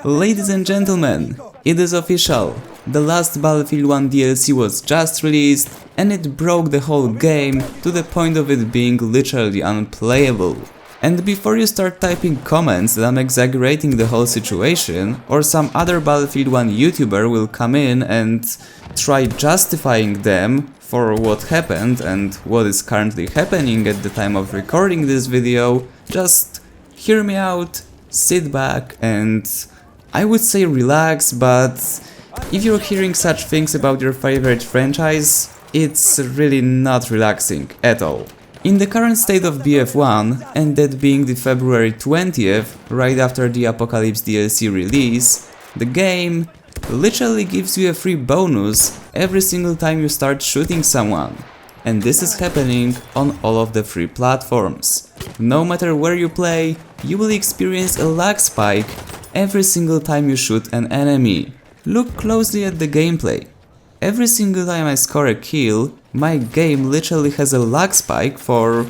Ladies and gentlemen, it is official. The last Battlefield 1 DLC was just released and it broke the whole game to the point of it being literally unplayable. And before you start typing comments that I'm exaggerating the whole situation, or some other Battlefield 1 YouTuber will come in and try justifying them for what happened and what is currently happening at the time of recording this video, just hear me out, sit back and I would say relax, but if you're hearing such things about your favorite franchise, it's really not relaxing at all. In the current state of BF1, and that being the February 20th, right after the Apocalypse DLC release, the game literally gives you a free bonus every single time you start shooting someone. And this is happening on all of the free platforms. No matter where you play, you will experience a lag spike every single time you shoot an enemy. Look closely at the gameplay. Every single time I score a kill, my game literally has a lag spike for,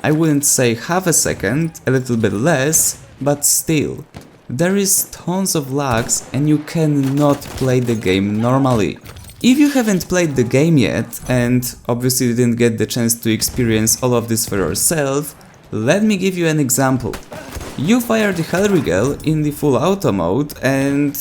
I wouldn't say half a second, a little bit less, but still. There is tons of lags and you cannot play the game normally. If you haven't played the game yet, and obviously didn't get the chance to experience all of this for yourself, let me give you an example. You fire the Hellriegel in the full auto mode and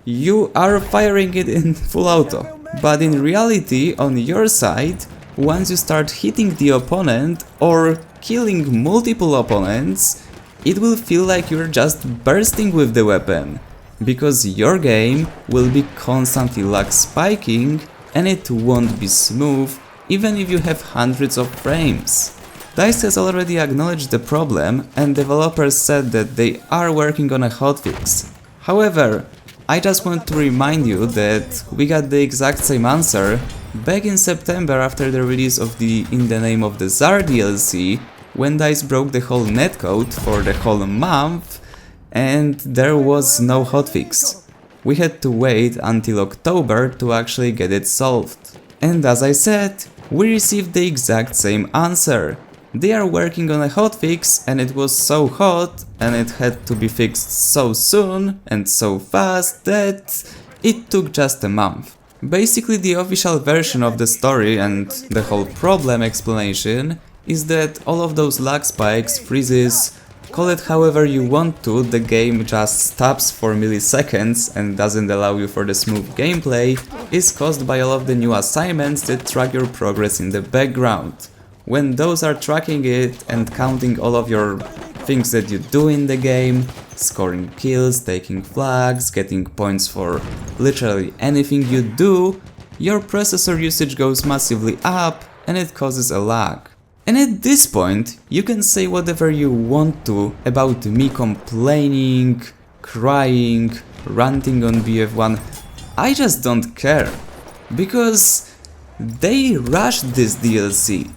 you are firing it in full auto. But in reality, on your side, once you start hitting the opponent or killing multiple opponents, it will feel like you're just bursting with the weapon, because your game will be constantly lag spiking and it won't be smooth even if you have hundreds of frames. DICE has already acknowledged the problem and developers said that they are working on a hotfix. However, I just want to remind you that we got the exact same answer back in September after the release of the In the Name of the Tsar DLC, when DICE broke the whole netcode for the whole month and there was no hotfix. We had to wait until October to actually get it solved. And as I said, we received the exact same answer. They are working on a hotfix and it was so hot and it had to be fixed so soon and so fast that it took just a month. Basically, the official version of the story and the whole problem explanation is that all of those lag spikes, freezes, call it however you want to, the game just stops for milliseconds and doesn't allow you for the smooth gameplay, is caused by all of the new assignments that track your progress in the background. When those are tracking it and counting all of your things that you do in the game, scoring kills, taking flags, getting points for literally anything you do, your processor usage goes massively up and it causes a lag. And at this point, you can say whatever you want to about me complaining, crying, ranting on BF1. I just don't care, because they rushed this DLC.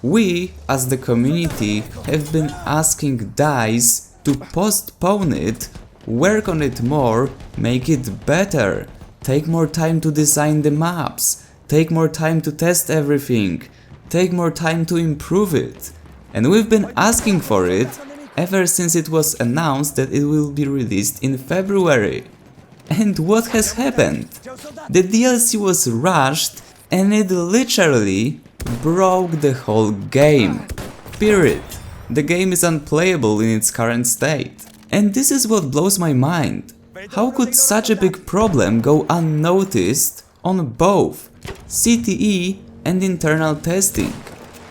We, as the community, have been asking DICE to postpone it, work on it more, make it better, take more time to design the maps, take more time to test everything, take more time to improve it. And we've been asking for it ever since it was announced that it will be released in February. And what has happened? The DLC was rushed and it literally broke the whole game. Period. The game is unplayable in its current state. And this is what blows my mind. How could such a big problem go unnoticed on both CTE and internal testing?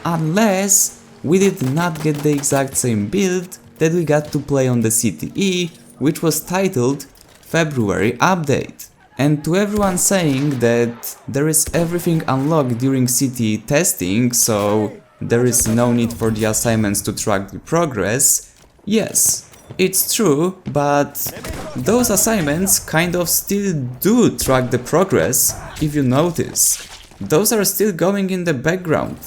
Unless we did not get the exact same build that we got to play on the CTE, which was titled February Update. And to everyone saying that there is everything unlocked during CTE testing, so there is no need for the assignments to track the progress, yes, it's true, but those assignments kind of still do track the progress, if you notice. Those are still going in the background.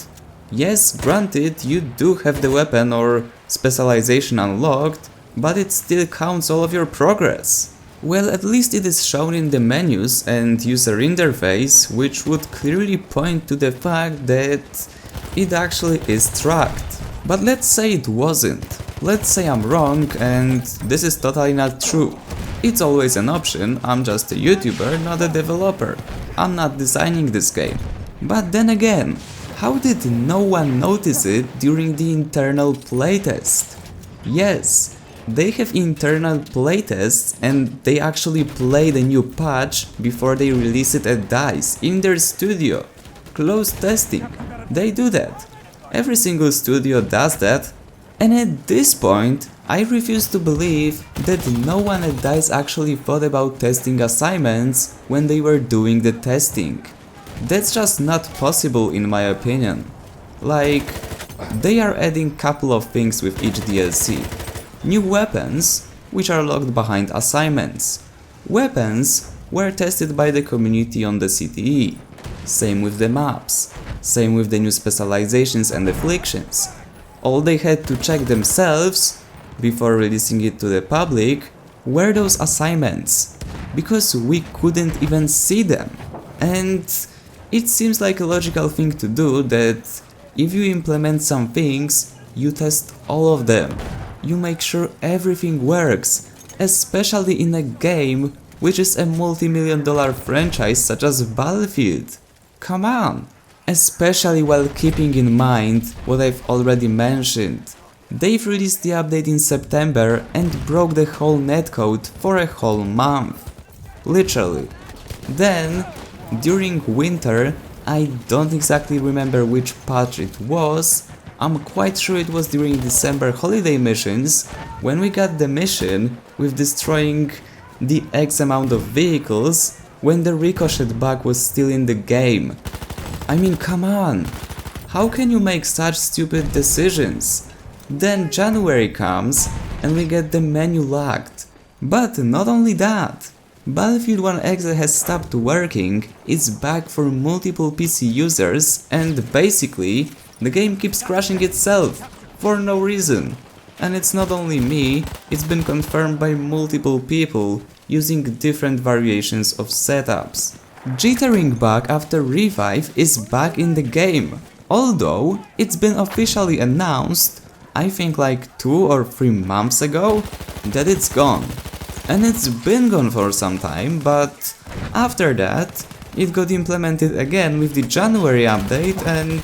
Yes, granted, you do have the weapon or specialization unlocked, but it still counts all of your progress. Well, at least it is shown in the menus and user interface, which would clearly point to the fact that it actually is tracked. But let's say it wasn't. Let's say I'm wrong and this is totally not true. It's always an option, I'm just a YouTuber, not a developer. I'm not designing this game. But then again, how did no one notice it during the internal playtest? Yes, they have internal playtests and they actually play the new patch before they release it at DICE in their studio. Closed testing. They do that. Every single studio does that. And at this point, I refuse to believe that no one at DICE actually thought about testing assignments when they were doing the testing. That's just not possible in my opinion. Like, they are adding couple of things with each DLC. New weapons, which are locked behind assignments. Weapons were tested by the community on the CTE. Same with the maps. Same with the new specializations and afflictions. All they had to check themselves, before releasing it to the public, were those assignments. Because we couldn't even see them. And it seems like a logical thing to do that if you implement some things, you test all of them. You make sure everything works, especially in a game which is a multi-million-dollar franchise such as Battlefield. Come on! Especially while keeping in mind what I've already mentioned. They've released the update in September and broke the whole netcode for a whole month. Literally. Then, during winter, I don't exactly remember which patch it was, I'm quite sure it was during December holiday missions, when we got the mission with destroying the X amount of vehicles when the ricochet bug was still in the game. I mean, come on! How can you make such stupid decisions? Then January comes and we get the menu locked. But not only that, Battlefield 1 exe has stopped working, it's back for multiple PC users and basically the game keeps crashing itself for no reason. And it's not only me, it's been confirmed by multiple people using different variations of setups. Jittering bug after revive is back in the game, although it's been officially announced, I think like 2 or 3 months ago, that it's gone. And it's been gone for some time, but after that it got implemented again with the January update, and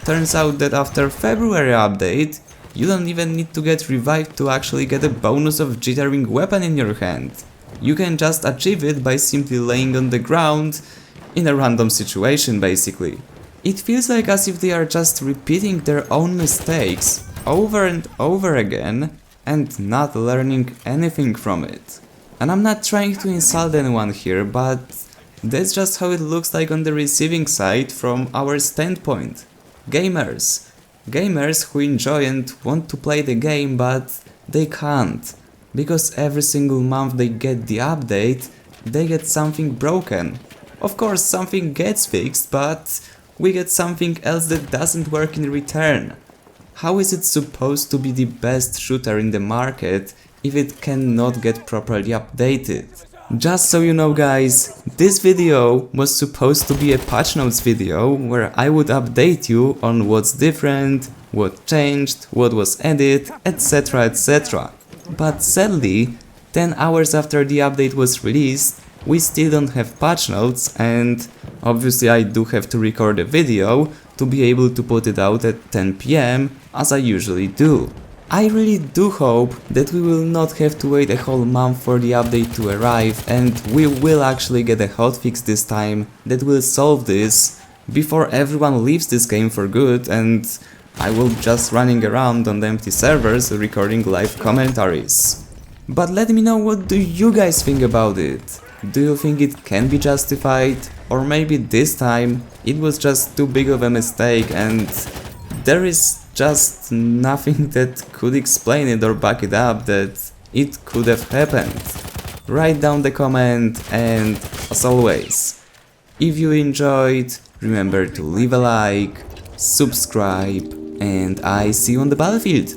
turns out that after February update you don't even need to get revived to actually get a bonus of jittering weapon in your hand. You can just achieve it by simply laying on the ground in a random situation basically. It feels like as if they are just repeating their own mistakes over and over again and not learning anything from it. And I'm not trying to insult anyone here, but that's just how it looks like on the receiving side from our standpoint. Gamers. Gamers who enjoy and want to play the game, but they can't. Because every single month they get the update, they get something broken. Of course, something gets fixed, but we get something else that doesn't work in return. How is it supposed to be the best shooter in the market if it cannot get properly updated? Just so you know guys, this video was supposed to be a patch notes video where I would update you on what's different, what changed, what was added, etc, etc. But sadly, 10 hours after the update was released, we still don't have patch notes, and obviously I do have to record a video to be able to put it out at 10 PM as I usually do. I really do hope that we will not have to wait a whole month for the update to arrive, and we will actually get a hotfix this time that will solve this before everyone leaves this game for good and I will just running around on the empty servers recording live commentaries. But let me know, what do you guys think about it? Do you think it can be justified? Or maybe this time it was just too big of a mistake and there is just nothing that could explain it or back it up that it could have happened? Write down the comment, and as always, if you enjoyed, remember to leave a like, subscribe, and I see you on the battlefield.